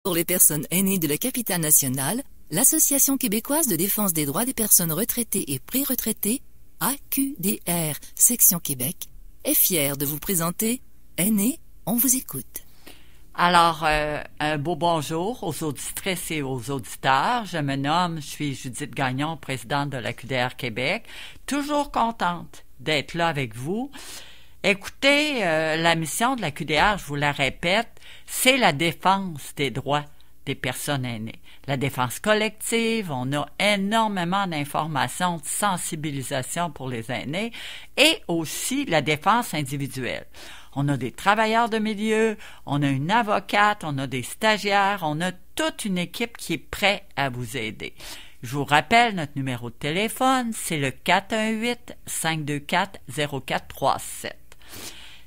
Pour les personnes aînées de la capitale nationale, l'Association québécoise de défense des droits des personnes retraitées et pré-retraitées, AQDR, section Québec, est fière de vous présenter Aînés, on vous écoute. Alors, un beau bonjour aux auditrices et aux auditeurs. Je suis Judith Gagnon, présidente de l'AQDR Québec. Toujours contente d'être là avec vous. Écoutez, la mission de l'AQDR, je vous la répète, c'est la défense des droits des personnes aînées. La défense collective, on a énormément d'informations, de sensibilisation pour les aînés et aussi la défense individuelle. On a des travailleurs de milieu, on a une avocate, on a des stagiaires, on a toute une équipe qui est prête à vous aider. Je vous rappelle, notre numéro de téléphone, c'est le 418-524-0437.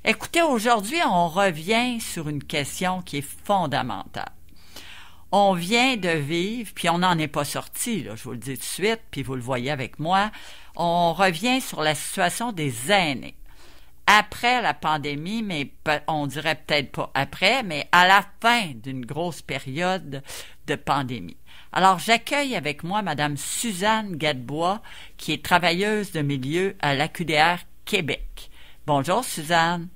Écoutez, aujourd'hui, on revient sur une question qui est fondamentale. On vient de vivre, puis on n'en est pas sorti, là, je vous le dis tout de suite, puis vous le voyez avec moi, on revient sur la situation des aînés. Après la pandémie, mais on dirait peut-être pas après, mais à la fin d'une grosse période de pandémie. Alors, j'accueille avec moi Madame Suzanne Gadebois, qui est travailleuse de milieu à l'AQDR Québec. Bonjour, Suzanne.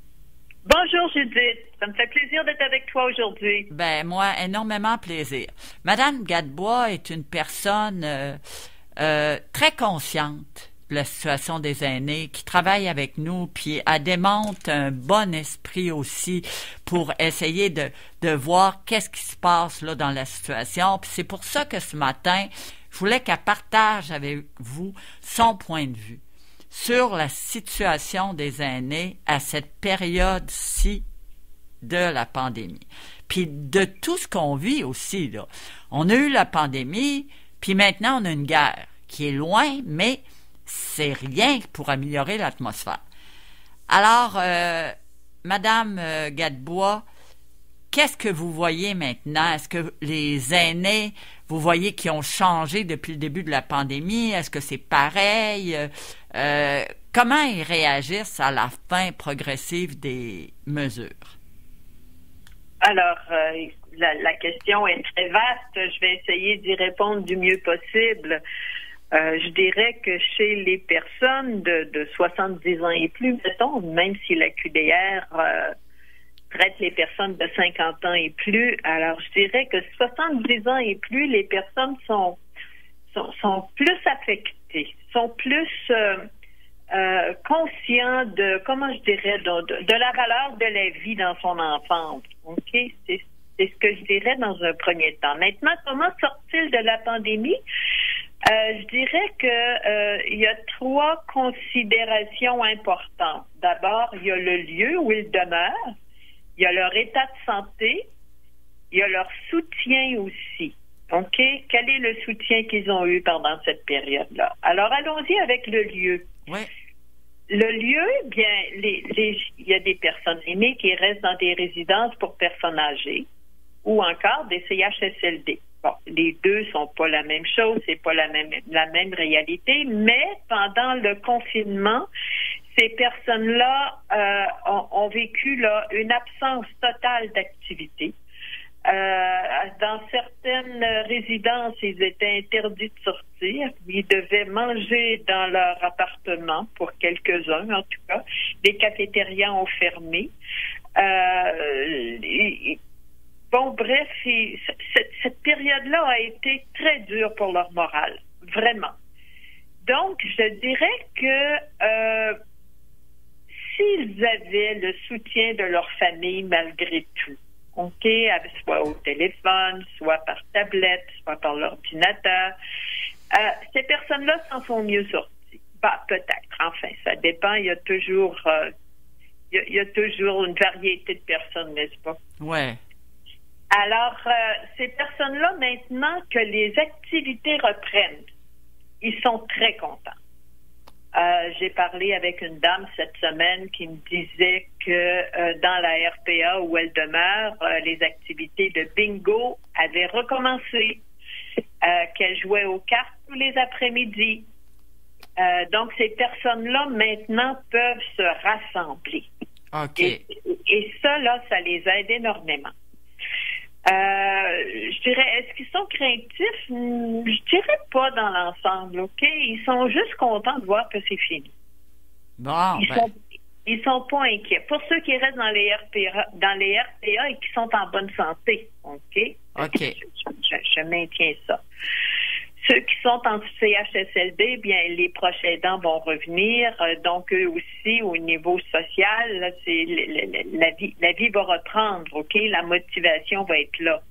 Bonjour, Judith. Ça me fait plaisir d'être avec toi aujourd'hui. Ben, moi, énormément plaisir. Madame Gadebois est une personne très consciente de la situation des aînés, qui travaille avec nous, puis elle démontre un bon esprit aussi pour essayer de voir qu'est-ce qui se passe là dans la situation. Puis c'est pour ça que ce matin, je voulais qu'elle partage avec vous son point de vue sur la situation des aînés à cette période-ci de la pandémie. Puis de tout ce qu'on vit aussi, là. On a eu la pandémie, puis maintenant on a une guerre qui est loin, mais c'est rien pour améliorer l'atmosphère. Alors, Madame Gadebois, qu'est-ce que vous voyez maintenant? Est-ce que les aînés, vous voyez qu'ils ont changé depuis le début de la pandémie? Est-ce que c'est pareil? Comment ils réagissent à la fin progressive des mesures? Alors, la question est très vaste. Je vais essayer d'y répondre du mieux possible. Je dirais que chez les personnes de 70 ans et plus, mettons, même si la QDR traite les personnes de 50 ans et plus, alors je dirais que 70 ans et plus, les personnes sont plus affectées, sont plus conscients de, comment je dirais, de la valeur de la vie dans son enfance. OK? C'est ce que je dirais dans un premier temps. Maintenant, comment sort-il de la pandémie? Je dirais que il y a trois considérations importantes. D'abord, il y a le lieu où ils demeurent, il y a leur état de santé, il y a leur soutien aussi. OK? Quel est le soutien qu'ils ont eu pendant cette période-là? Alors, allons-y avec le lieu. Oui. Le lieu, bien, il y a des personnes aînées qui restent dans des résidences pour personnes âgées ou encore des CHSLD. Bon, les deux sont pas la même chose, c'est pas la même réalité, mais pendant le confinement, ces personnes-là ont vécu là une absence totale d'activité. Dans certaines résidences, ils étaient interdits de sortir. Ils devaient manger dans leur appartement, pour quelques-uns en tout cas. Les cafétérias ont fermé. Bon, bref, cette période-là a été très dure pour leur morale, vraiment. Donc, je dirais que s'ils avaient le soutien de leur famille malgré tout, OK, soit au téléphone, soit par tablette, soit par l'ordinateur, ces personnes-là s'en sont mieux sorties. Bah, peut-être, enfin, ça dépend, il y a toujours une variété de personnes, n'est-ce pas? Ouais. Alors, ces personnes-là, maintenant que les activités reprennent, ils sont très contents. J'ai parlé avec une dame cette semaine qui me disait que dans la RPA où elle demeure, les activités de bingo avaient recommencé, qu'elle jouait aux cartes tous les après-midi. Donc, ces personnes-là, maintenant, peuvent se rassembler. OK. Et ça, là, ça les aide énormément. dirais, est-ce qu'ils sont craintifs? Je dirais pas dans l'ensemble, OK? Ils sont juste contents de voir que c'est fini. Bon, Ils sont pas inquiets. Pour ceux qui restent dans les RPA et qui sont en bonne santé, OK? OK. Je maintiens ça. Ceux qui sont en CHSLD, bien, les proches aidants vont revenir. Donc, eux aussi, au niveau social, là, la vie va reprendre, OK? La motivation va être là.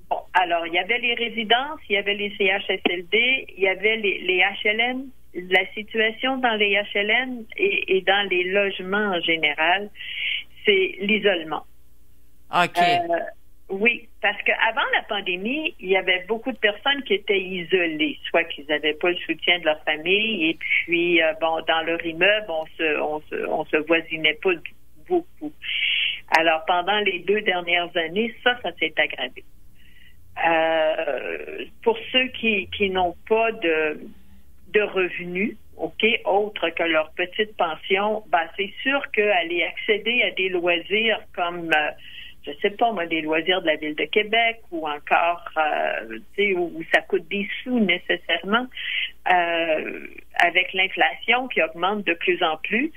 Bon, alors, il y avait les résidences, il y avait les CHSLD, il y avait les HLM. La situation dans les HLM et dans les logements en général, c'est l'isolement. OK. Oui, parce qu'avant la pandémie, il y avait beaucoup de personnes qui étaient isolées, soit qu'ils n'avaient pas le soutien de leur famille, et puis, dans leur immeuble, on se voisinait pas beaucoup. Alors, pendant les 2 dernières années, ça s'est aggravé. Pour ceux qui n'ont pas de revenus, OK, autre que leur petite pension, c'est sûr qu'aller accéder à des loisirs comme, je sais pas moi, des loisirs de la Ville de Québec ou encore, où ça coûte des sous nécessairement, avec l'inflation qui augmente de plus en plus,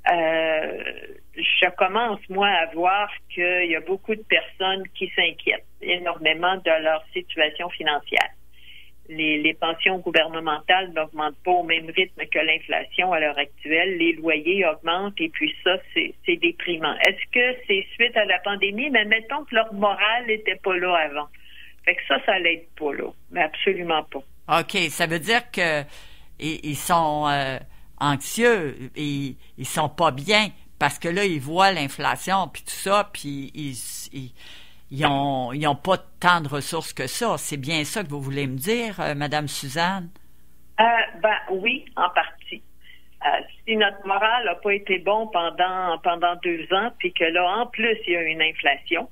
je commence, moi, à voir qu'il y a beaucoup de personnes qui s'inquiètent énormément de leur situation financière. Les pensions gouvernementales n'augmentent pas au même rythme que l'inflation à l'heure actuelle. Les loyers augmentent et puis ça, c'est déprimant. Est-ce que c'est suite à la pandémie? Mais mettons que leur morale n'était pas là avant. Fait que ça l'aide pas là. Mais absolument pas. OK. Ça veut dire que ils sont anxieux, ils sont pas bien parce que là, ils voient l'inflation puis tout ça, puis ils ont pas tant de ressources que ça. C'est bien ça que vous voulez me dire, Madame Suzanne? Oui, en partie. Si notre morale n'a pas été bon pendant 2 ans, puis que là, en plus, il y a une inflation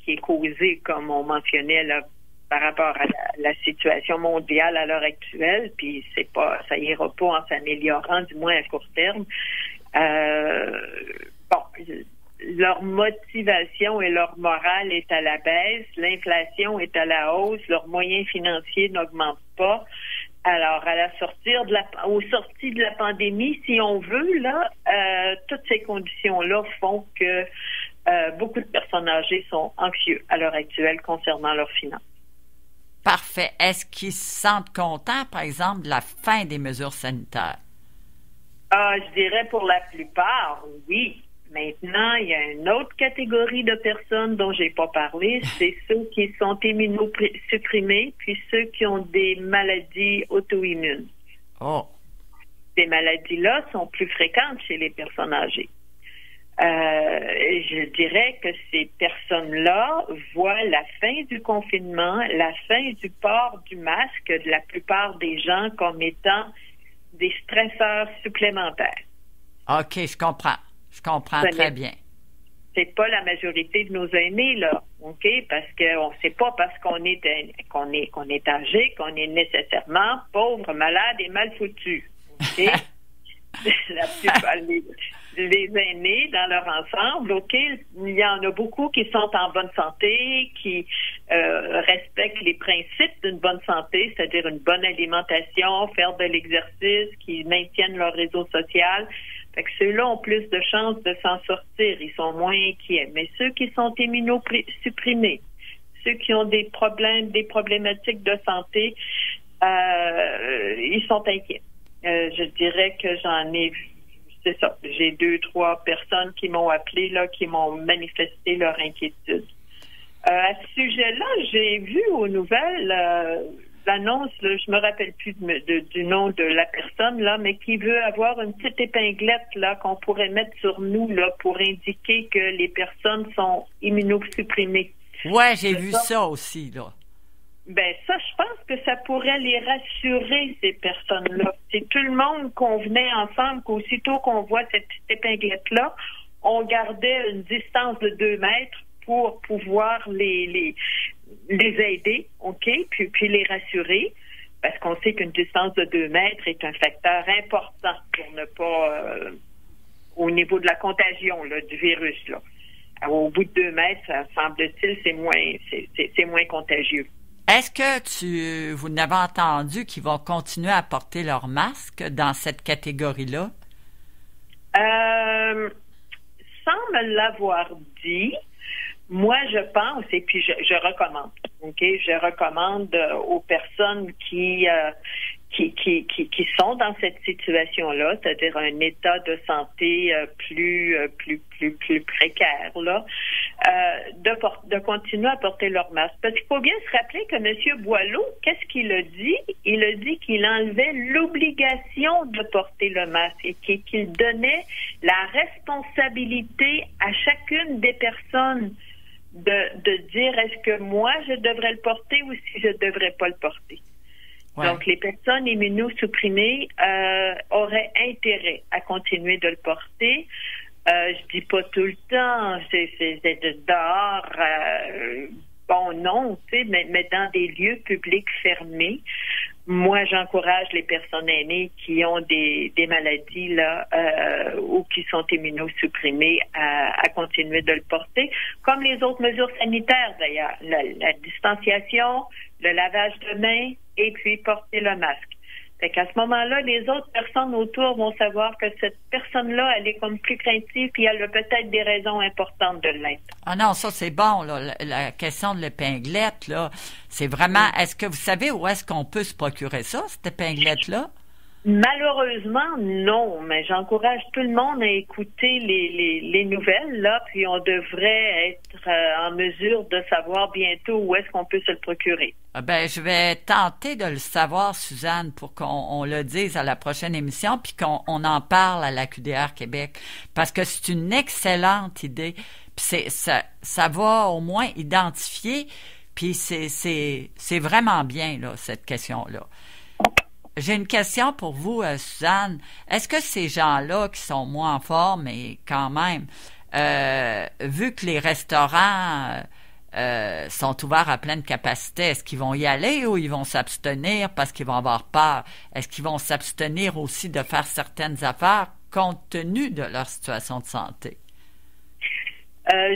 qui est causée, comme on mentionnait là, par rapport à la situation mondiale à l'heure actuelle, puis ça ira pas en s'améliorant, du moins à court terme. Leur motivation et leur morale est à la baisse, l'inflation est à la hausse, leurs moyens financiers n'augmentent pas. Alors, aux sorties de la pandémie, si on veut, là, toutes ces conditions-là font que beaucoup de personnes âgées sont anxieux à l'heure actuelle concernant leurs finances. Parfait. Est-ce qu'ils se sentent contents, par exemple, de la fin des mesures sanitaires? Je dirais pour la plupart, oui. Maintenant, il y a une autre catégorie de personnes dont j'ai pas parlé, c'est ceux qui sont immunosupprimés, puis ceux qui ont des maladies auto-immunes. Oh. Ces maladies-là sont plus fréquentes chez les personnes âgées. Je dirais que ces personnes-là voient la fin du confinement, la fin du port du masque de la plupart des gens comme étant des stresseurs supplémentaires. OK, je comprends. Je comprends très bien. C'est pas la majorité de nos aînés, là, OK? Parce qu'on sait pas parce qu'on est âgé qu'on est nécessairement pauvre, malade et mal foutu. OK? La plupart les aînés dans leur ensemble, OK, il y en a beaucoup qui sont en bonne santé, qui respectent les principes d'une bonne santé, c'est-à-dire une bonne alimentation, faire de l'exercice, qui maintiennent leur réseau social. Fait que ceux-là ont plus de chances de s'en sortir, ils sont moins inquiets. Mais ceux qui sont immunosupprimés, ceux qui ont des problématiques de santé, ils sont inquiets. Je dirais que j'en ai vu, c'est ça, j'ai 2-3 personnes qui m'ont appelé, là, qui m'ont manifesté leur inquiétude. À ce sujet-là, j'ai vu aux nouvelles l'annonce, là, je me rappelle plus du nom de la personne, là, mais qui veut avoir une petite épinglette là qu'on pourrait mettre sur nous là pour indiquer que les personnes sont immunosupprimées. Ouais, j'ai vu ça aussi, là. Ben ça, je pense que ça pourrait les rassurer, ces personnes-là. C'est tout le monde convenait ensemble qu'aussitôt qu'on voit cette petite épinglette-là, on gardait une distance de 2 mètres pour pouvoir les aider, OK, puis les rassurer, parce qu'on sait qu'une distance de 2 mètres est un facteur important pour ne pas, au niveau de la contagion là, du virus, là. au bout de 2 mètres, ça semble-t-il, c'est moins contagieux. Est-ce que vous n'avez entendu qu'ils vont continuer à porter leur masque dans cette catégorie-là? Sans me l'avoir dit, moi, je pense, et puis je recommande, OK? Je recommande aux personnes qui sont dans cette situation-là, c'est-à-dire un état de santé plus précaire, là, de continuer à porter leur masque. Parce qu'il faut bien se rappeler que M. Boileau, qu'est-ce qu'il a dit? Il a dit qu'il enlevait l'obligation de porter le masque et qu'il donnait la responsabilité à chacune des personnes de dire est-ce que moi je devrais le porter ou si je ne devrais pas le porter. Ouais. Donc, les personnes immunosupprimées auraient intérêt à continuer de le porter. Je dis pas tout le temps, c'est dehors, bon, non, tu sais, mais dans des lieux publics fermés. Moi, j'encourage les personnes aînées qui ont des maladies là ou qui sont immunosupprimées à continuer de le porter, comme les autres mesures sanitaires d'ailleurs, la distanciation, le lavage de mains et puis porter le masque. Fait qu'à ce moment-là, les autres personnes autour vont savoir que cette personne-là, elle est comme plus craintive puis elle a peut-être des raisons importantes de l'être. Ah non, ça c'est bon, là. La question de l'épinglette, là, c'est vraiment, est-ce que vous savez où est-ce qu'on peut se procurer ça, cette épinglette-là? Malheureusement, non, mais j'encourage tout le monde à écouter les nouvelles, là, puis on devrait être en mesure de savoir bientôt où est-ce qu'on peut se le procurer. Ben, je vais tenter de le savoir, Suzanne, pour qu'on le dise à la prochaine émission, puis qu'on en parle à la QDR Québec, parce que c'est une excellente idée, puis ça va au moins identifier, puis c'est vraiment bien, là, cette question-là. J'ai une question pour vous, Suzanne. Est-ce que ces gens-là qui sont moins en forme, mais quand même, vu que les restaurants sont ouverts à pleine capacité, est-ce qu'ils vont y aller ou ils vont s'abstenir parce qu'ils vont avoir peur? Est-ce qu'ils vont s'abstenir aussi de faire certaines affaires compte tenu de leur situation de santé?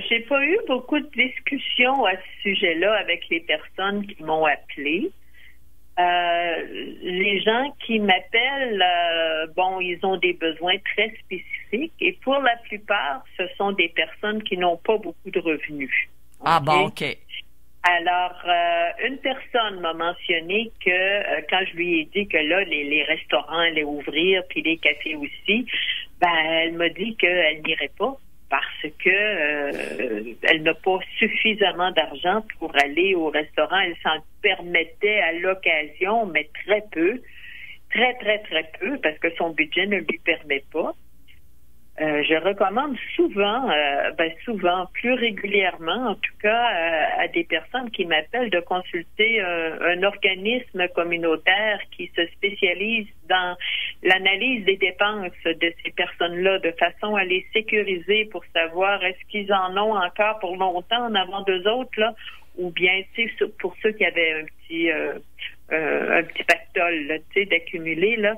J'ai pas eu beaucoup de discussions à ce sujet-là avec les personnes qui m'ont appelé. Les gens qui m'appellent, bon, ils ont des besoins très spécifiques et pour la plupart, ce sont des personnes qui n'ont pas beaucoup de revenus. Ah bon, OK. Alors, une personne m'a mentionné que quand je lui ai dit que là, les restaurants allaient ouvrir, puis les cafés aussi, ben, elle m'a dit qu'elle n'irait pas parce que elle n'a pas suffisamment d'argent pour aller au restaurant. Elle s'en permettait à l'occasion, mais très peu, très peu, parce que son budget ne lui permet pas. Je recommande souvent, plus régulièrement, en tout cas, à des personnes qui m'appellent de consulter un organisme communautaire qui se spécialise dans l'analyse des dépenses de ces personnes-là, de façon à les sécuriser pour savoir est-ce qu'ils en ont encore pour longtemps en avant d'eux autres, là, ou bien, tu sais, pour ceux qui avaient un petit pactole, là, tu sais, d'accumuler, là,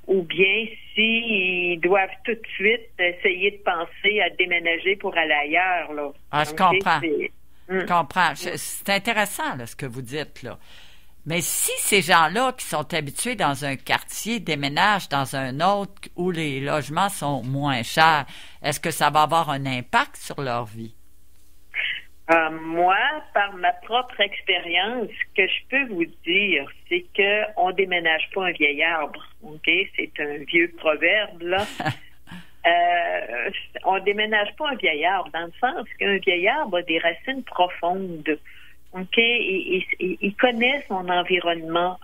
ou bien s'ils doivent tout de suite essayer de penser à déménager pour aller ailleurs, là. Ah, je comprends. Je comprends. C'est intéressant, là, ce que vous dites, là. Mais si ces gens-là qui sont habitués dans un quartier déménagent dans un autre où les logements sont moins chers, est-ce que ça va avoir un impact sur leur vie? Moi, par ma propre expérience, ce que je peux vous dire, c'est que on déménage pas un vieil arbre, ok? C'est un vieux proverbe, là. On déménage pas un vieil arbre, dans le sens qu'un vieil arbre a des racines profondes, ok? Il connaît son environnement.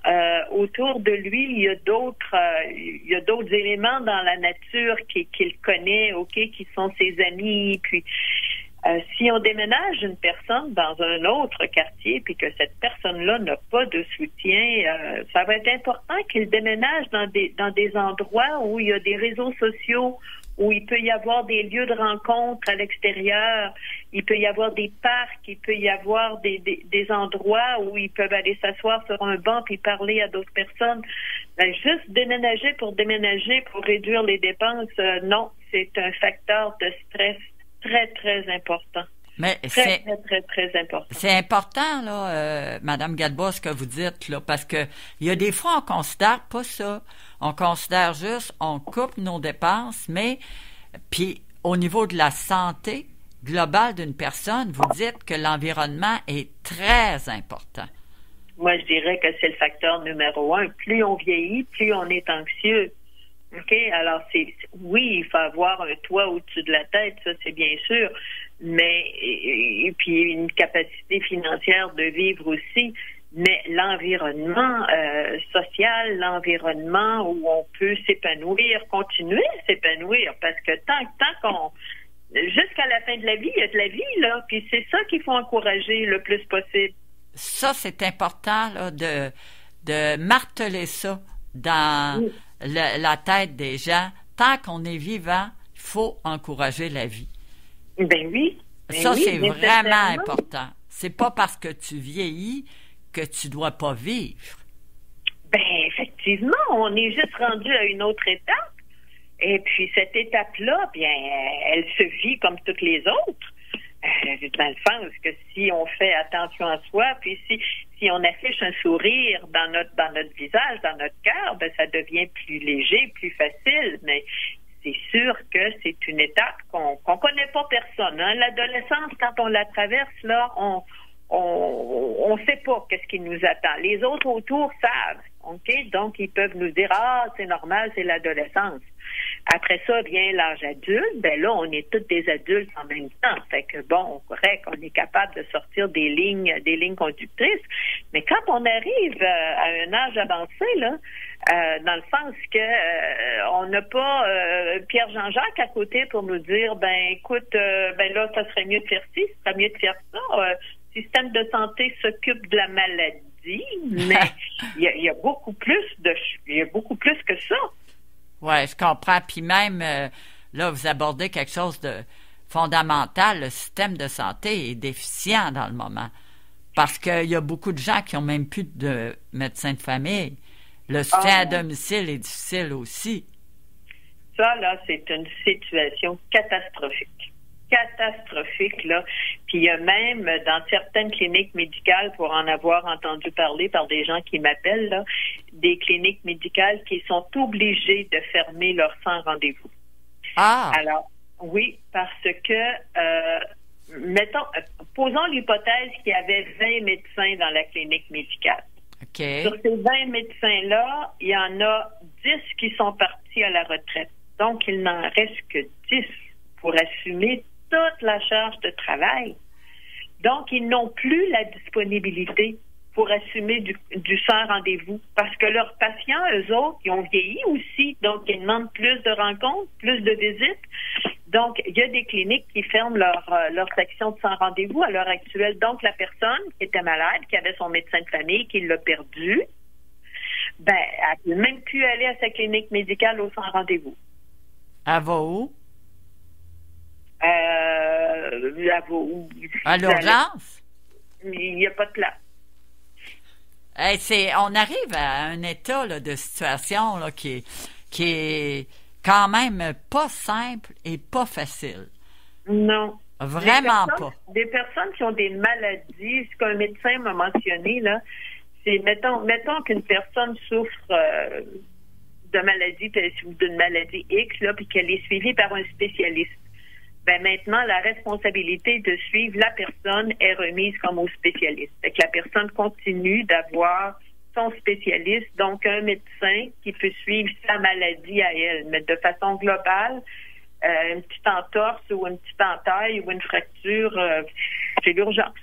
Autour de lui, il y a d'autres éléments dans la nature qu'il connaît, ok? Qui sont ses amis, puis. Si on déménage une personne dans un autre quartier puis que cette personne-là n'a pas de soutien, ça va être important qu'il déménage dans des endroits où il y a des réseaux sociaux, où il peut y avoir des lieux de rencontre à l'extérieur, il peut y avoir des parcs, il peut y avoir des endroits où ils peuvent aller s'asseoir sur un banc puis parler à d'autres personnes. Ben, juste déménager pour réduire les dépenses, non, c'est un facteur de stress très, très important. Mais Très, très, très, très important. C'est important, là, Madame Gadebois, ce que vous dites, là, parce que il y a des fois, on considère pas ça. On considère juste, on coupe nos dépenses, mais, puis, au niveau de la santé globale d'une personne, vous dites que l'environnement est très important. Moi, je dirais que c'est le facteur numéro 1. Plus on vieillit, plus on est anxieux. OK? Alors, oui, il faut avoir un toit au-dessus de la tête, ça, c'est bien sûr. Mais, et puis une capacité financière de vivre aussi. Mais l'environnement social, l'environnement où on peut s'épanouir, continuer à s'épanouir, parce que tant qu'on jusqu'à la fin de la vie, il y a de la vie, là, puis c'est ça qu'il faut encourager le plus possible. Ça, c'est important, là, de marteler ça dans la tête des gens. Tant qu'on est vivant, il faut encourager la vie. Ben oui. Ça, c'est vraiment important. C'est pas parce que tu vieillis que tu dois pas vivre. Ben, effectivement, on est juste rendu à une autre étape. Et puis, cette étape-là, bien, elle se vit comme toutes les autres. Dans le sens que si on fait attention à soi, puis si on affiche un sourire dans notre visage, dans notre cœur, ben, ça devient plus léger, plus facile. Mais c'est sûr que c'est une étape qu'on connaît pas personne. Hein. L'adolescence, quand on la traverse, là, on sait pas qu'est-ce qui nous attend. Les autres autour savent, ok? Donc, ils peuvent nous dire, c'est normal, c'est l'adolescence. Après ça vient l'âge adulte. Ben là, on est tous des adultes en même temps. Fait que bon, correct, on est capable de sortir des lignes conductrices. Mais quand on arrive à un âge avancé, là, dans le sens que on n'a pas Pierre Jean-Jacques à côté pour nous dire, ben écoute, ben là, ça serait mieux de faire ci, ça serait mieux de faire ça. Le système de santé s'occupe de la maladie, mais il y a beaucoup plus que ça. Ouais, je comprends. Puis même, là, vous abordez quelque chose de fondamental. Le système de santé est déficient dans le moment. Parce qu'il y a beaucoup de gens qui n'ont même plus de médecin de famille. Le soutien à domicile est difficile aussi. Ça, là, c'est une situation catastrophique. Catastrophique, là. Puis il y a même dans certaines cliniques médicales, pour en avoir entendu parler par des gens qui m'appellent, là, des cliniques médicales qui sont obligées de fermer leurs 100 rendez-vous. Ah! Alors, oui, parce que, posons l'hypothèse qu'il y avait 20 médecins dans la clinique médicale. OK. Sur ces 20 médecins-là, il y en a 10 qui sont partis à la retraite. Donc, il n'en reste que 10 pour assumer toute la charge de travail. Donc, ils n'ont plus la disponibilité pour assumer du sans rendez-vous parce que leurs patients, eux autres, ils ont vieilli aussi. Donc, ils demandent plus de rencontres, plus de visites. Donc, il y a des cliniques qui ferment leur section de sans rendez-vous à l'heure actuelle. Donc, la personne qui était malade, qui avait son médecin de famille, qui l'a perdu, ben, elle ne peut même plus aller à sa clinique médicale au sans rendez-vous. Elle va où? À l'urgence? Il n'y a pas de place. On arrive à un état là, de situation là, qui est quand même pas simple et pas facile. Non. Vraiment pas. Des personnes qui ont des maladies, ce qu'un médecin m'a mentionné, là, c'est, mettons qu'une personne souffre de maladie, d'une maladie X, là, puis qu'elle est suivie par un spécialiste. Ben maintenant, la responsabilité de suivre la personne est remise comme au spécialiste. Fait que la personne continue d'avoir son spécialiste, donc un médecin qui peut suivre sa maladie à elle. Mais de façon globale, une petite entorse ou une petite entaille ou une fracture, c'est l'urgence.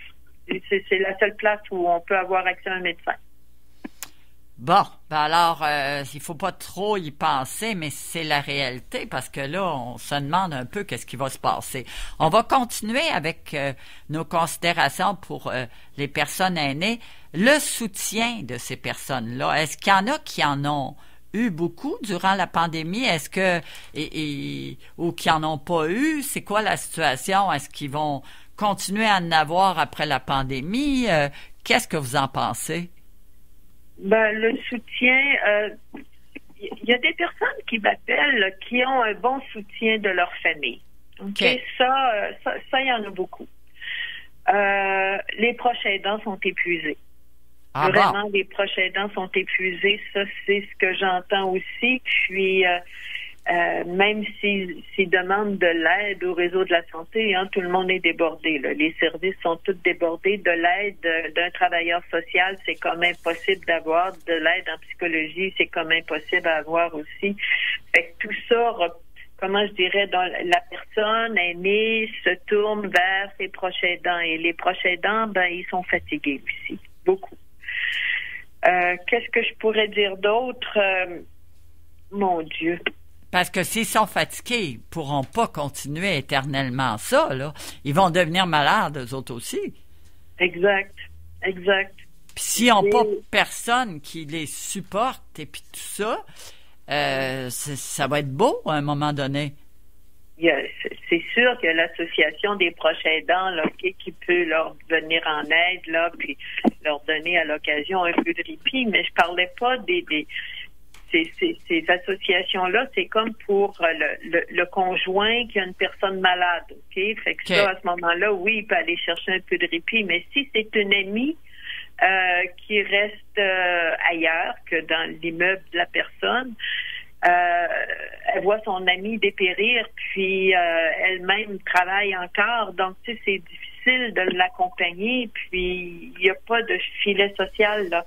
C'est la seule place où on peut avoir accès à un médecin. Bon, ben alors, il faut pas trop y penser, mais c'est la réalité parce que là, on se demande un peu qu'est-ce qui va se passer. On va continuer avec nos considérations pour les personnes aînées. Le soutien de ces personnes-là, est-ce qu'il y en a qui en ont eu beaucoup durant la pandémie? Est-ce que ou qui en ont pas eu? C'est quoi la situation? Est-ce qu'ils vont continuer à en avoir après la pandémie? Qu'est-ce que vous en pensez? Ben, le soutien, il y a des personnes qui m'appellent qui ont un bon soutien de leur famille. OK? OK. Ça, il y en a beaucoup. Les proches aidants sont épuisés. Ah Vraiment, bon? les proches aidants sont épuisés. Ça, c'est ce que j'entends aussi. Puis, même s'ils demandent de l'aide au réseau de la santé, hein, tout le monde est débordé, là. Les services sont tous débordés. De l'aide d'un travailleur social, c'est comme impossible d'avoir. De l'aide en psychologie, c'est comme impossible à avoir aussi. Fait que tout ça, comment je dirais, la personne aînée se tourne vers ses proches aidants. Et les proches aidants, ben, ils sont fatigués aussi. Beaucoup. Qu'est-ce que je pourrais dire d'autre? Mon Dieu. Parce que s'ils sont fatigués, ils ne pourront pas continuer éternellement ça, là. Ils vont devenir malades, eux autres aussi. Exact. Puis s'ils n'ont pas personne qui les supporte et puis tout ça, ça va être beau à un moment donné. C'est sûr qu'il y a l'association des proches aidants là, qui peut leur venir en aide, là, puis leur donner à l'occasion un peu de répit, mais je parlais pas ces associations-là, c'est comme pour le conjoint qui a une personne malade, OK? Fait que ça, à ce moment-là, oui, il peut aller chercher un peu de répit, mais si c'est une amie qui reste ailleurs que dans l'immeuble de la personne, elle voit son amie dépérir, puis elle-même travaille encore, donc tu sais, c'est difficile de l'accompagner, puis il n'y a pas de filet social, là.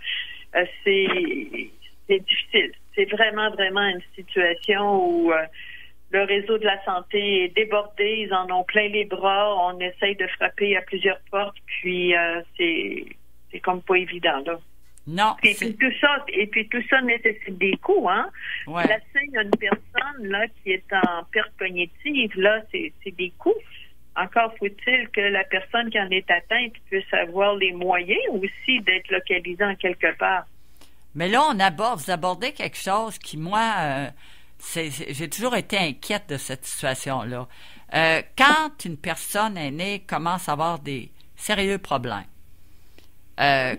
C'est difficile. C'est vraiment, vraiment une situation où le réseau de la santé est débordé, ils en ont plein les bras, on essaye de frapper à plusieurs portes, puis c'est comme pas évident, là. Non. Et puis tout ça nécessite des coûts, hein. Ouais. Placer une personne là qui est en perte cognitive, là, c'est des coûts. Encore faut-il que la personne qui en est atteinte puisse avoir les moyens aussi d'être localisée en quelque part. Mais là, vous abordez quelque chose qui, moi, j'ai toujours été inquiète de cette situation-là. Quand une personne aînée commence à avoir des sérieux problèmes,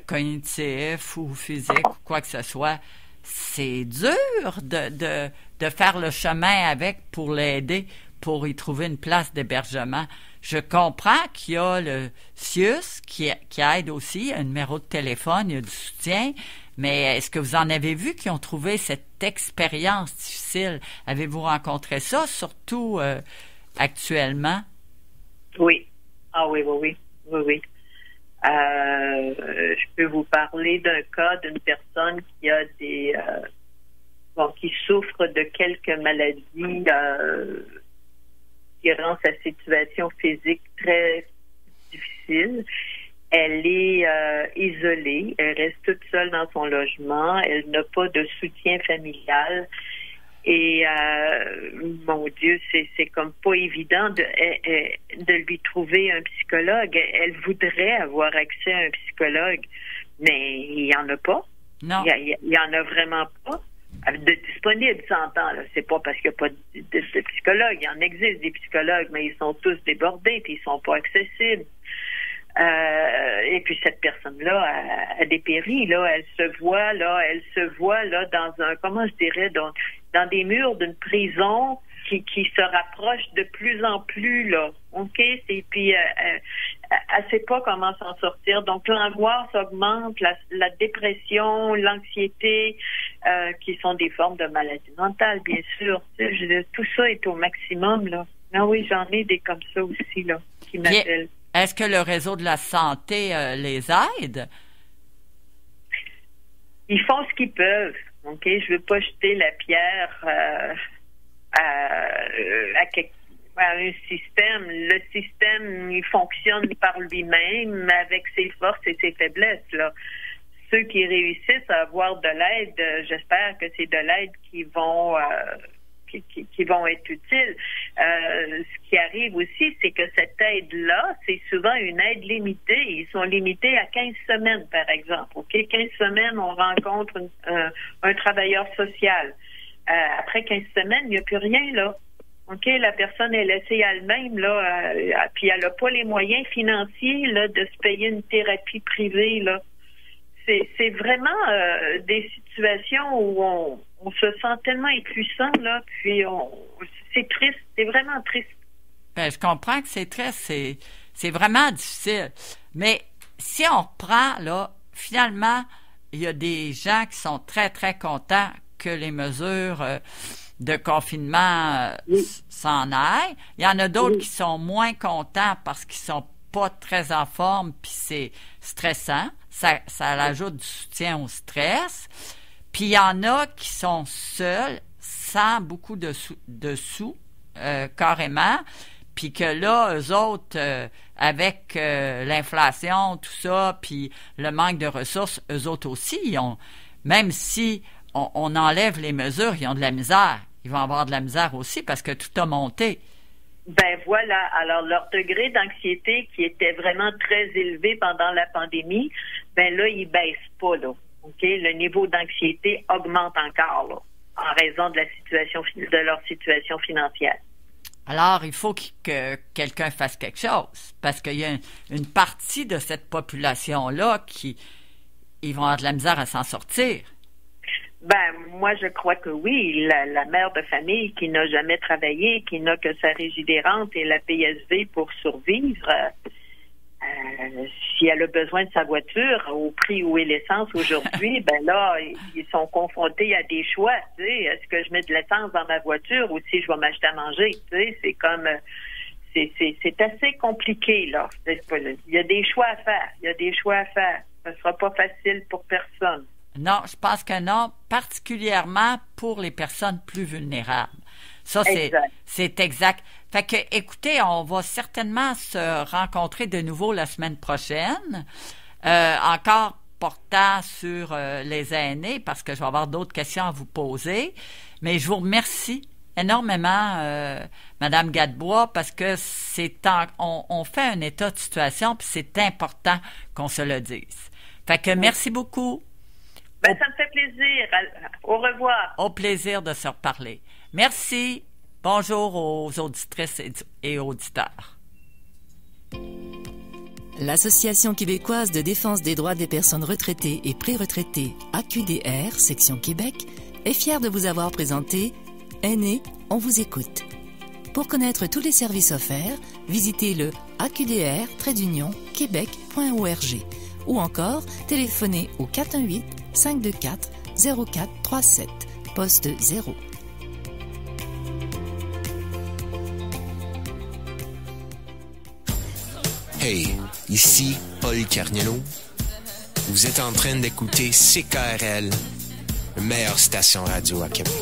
cognitifs ou physiques ou quoi que ce soit, c'est dur de faire le chemin avec pour l'aider, pour y trouver une place d'hébergement. Je comprends qu'il y a le CIUS qui aide aussi, il y a un numéro de téléphone, il y a du soutien, mais est-ce que vous en avez vu qui ont trouvé cette expérience difficile? Avez-vous rencontré ça, surtout actuellement? Oui. Ah oui. Je peux vous parler d'un cas d'une personne qui a qui souffre de quelques maladies qui rend sa situation physique très difficile. Elle est isolée, elle reste toute seule dans son logement, elle n'a pas de soutien familial. Et mon Dieu, c'est comme pas évident de lui trouver un psychologue. Elle voudrait avoir accès à un psychologue, mais il y en a pas. Non. Il y en a vraiment pas de disponible, s'entend, là. C'est pas parce qu'il n'y a pas de psychologue. Il en existe des psychologues, mais ils sont tous débordés puis ils sont pas accessibles. Et puis cette personne-là a dépéri, là, elle se voit là dans un, comment je dirais, dans des murs d'une prison qui se rapproche de plus en plus, là. OK? Et puis elle sait pas comment s'en sortir. Donc l'angoisse augmente, la dépression, l'anxiété, qui sont des formes de maladie mentale, bien sûr. Tout ça est au maximum, là. Ah oui, j'en ai des comme ça aussi, là, qui m'appellent. Est-ce que le réseau de la santé les aide? Ils font ce qu'ils peuvent. OK? Je veux pas jeter la pierre à un système. Le système, il fonctionne par lui-même avec ses forces et ses faiblesses, là. Ceux qui réussissent à avoir de l'aide, j'espère que c'est de l'aide qui vont être utiles. Ce qui arrive aussi, c'est que cette aide-là, c'est souvent une aide limitée. Ils sont limités à 15 semaines, par exemple. OK? 15 semaines, on rencontre un travailleur social. Après 15 semaines, il n'y a plus rien, là. OK? La personne est laissée elle-même, là, puis elle n'a pas les moyens financiers, là, de se payer une thérapie privée, là. C'est vraiment des situations où on se sent tellement impuissant, là, puis c'est triste, c'est vraiment triste. Ben, je comprends que c'est vraiment difficile. Mais si on reprend, là, finalement, il y a des gens qui sont très, très contents que les mesures de confinement s'en aillent. Il y en a d'autres qui sont moins contents parce qu'ils sont pas très en forme, puis c'est stressant. Ça ajoute du soutien au stress. Puis il y en a qui sont seuls, sans beaucoup de sous, carrément, puis que là, eux autres, avec l'inflation, tout ça, puis le manque de ressources, eux autres aussi, même si on enlève les mesures, ils ont de la misère. Ils vont avoir de la misère aussi parce que tout a monté. Ben voilà. Alors, leur degré d'anxiété qui était vraiment très élevé pendant la pandémie, ben là, il baisse pas, là. OK? Le niveau d'anxiété augmente encore, là, en raison de leur situation financière. Alors, il faut que quelqu'un fasse quelque chose parce qu'il y a une partie de cette population-là ils vont avoir de la misère à s'en sortir. Ben, moi, je crois que oui. La mère de famille qui n'a jamais travaillé, qui n'a que sa régie des rentes et la PSV pour survivre, si elle a besoin de sa voiture au prix où est l'essence aujourd'hui, ben là, ils sont confrontés à des choix. Tu sais, est-ce que je mets de l'essence dans ma voiture ou si je vais m'acheter à manger? Tu sais, c'est comme... C'est assez compliqué, là. Il y a des choix à faire. Ça sera pas facile pour personne. Non, je pense que non, particulièrement pour les personnes plus vulnérables. Ça, c'est exact. Fait que, écoutez, on va certainement se rencontrer de nouveau la semaine prochaine, encore portant sur les aînés, parce que je vais avoir d'autres questions à vous poser. Mais je vous remercie énormément, Madame Gadebois, parce que on fait un état de situation, puis c'est important qu'on se le dise. Fait que merci beaucoup. Ben, ça me fait plaisir. Au revoir. Au plaisir de se reparler. Merci. Bonjour aux auditrices et auditeurs. L'Association québécoise de défense des droits des personnes retraitées et pré-retraitées, AQDR, section Québec, est fière de vous avoir présenté Aînés, on vous écoute. Pour connaître tous les services offerts, visitez le aqdr-québec.org ou encore téléphonez au 418-524-0437, poste 0. Hey, ici Paul Carniello. Vous êtes en train d'écouter CKRL, la meilleure station radio à Québec.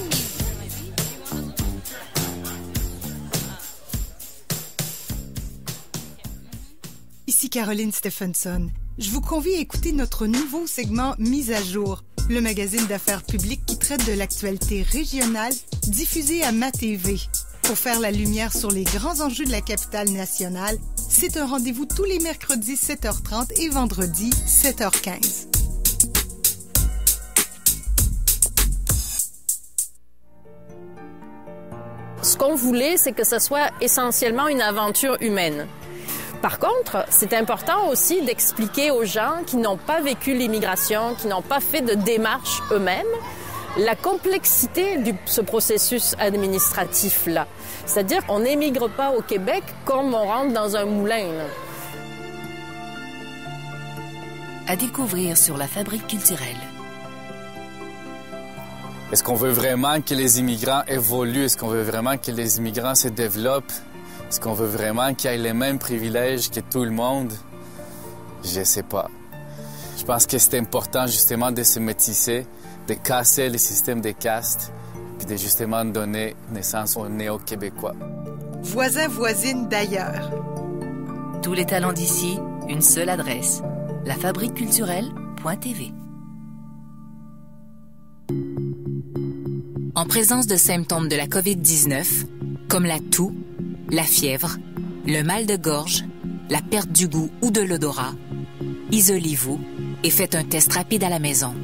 Ici Caroline Stephenson. Je vous convie à écouter notre nouveau segment Mise à jour, le magazine d'affaires publiques qui traite de l'actualité régionale diffusée à MaTV. Pour faire la lumière sur les grands enjeux de la capitale nationale, c'est un rendez-vous tous les mercredis 7h30 et vendredis 7h15. Ce qu'on voulait, c'est que ce soit essentiellement une aventure humaine. Par contre, c'est important aussi d'expliquer aux gens qui n'ont pas vécu l'immigration, qui n'ont pas fait de démarche eux-mêmes, la complexité de ce processus administratif-là. C'est-à-dire qu'on n'émigre pas au Québec comme on rentre dans un moulin. Là. À découvrir sur la Fabrique culturelle. Est-ce qu'on veut vraiment que les immigrants évoluent? Est-ce qu'on veut vraiment que les immigrants se développent? Est-ce qu'on veut vraiment qu'ils aient les mêmes privilèges que tout le monde? Je sais pas. Je pense que c'est important justement de se métisser, de casser le système des castes, puis de justement donner naissance aux néo-québécois. Voisins, voisines d'ailleurs. Tous les talents d'ici, une seule adresse. lafabriqueculturelle.tv. En présence de symptômes de la COVID-19, comme la toux, la fièvre, le mal de gorge, la perte du goût ou de l'odorat, isolez-vous et faites un test rapide à la maison.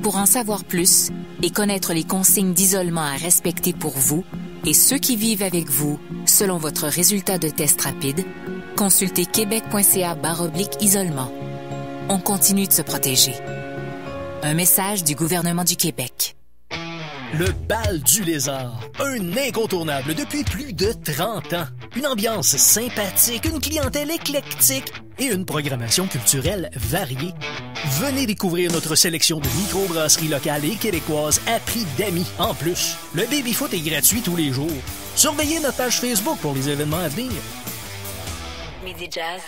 Pour en savoir plus et connaître les consignes d'isolement à respecter pour vous et ceux qui vivent avec vous selon votre résultat de test rapide, consultez québec.ca/isolement. On continue de se protéger. Un message du gouvernement du Québec. Le Bal du Lézard, un incontournable depuis plus de 30 ans. Une ambiance sympathique, une clientèle éclectique et une programmation culturelle variée. Venez découvrir notre sélection de microbrasseries locales et québécoises à prix d'amis. En plus, le baby-foot est gratuit tous les jours. Surveillez notre page Facebook pour les événements à venir. Midi Jazz.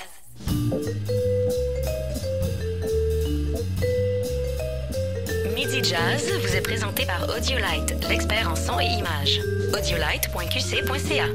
Midi Jazz vous est présenté par Audiolite, l'expert en son et images. Audiolite.qc.ca.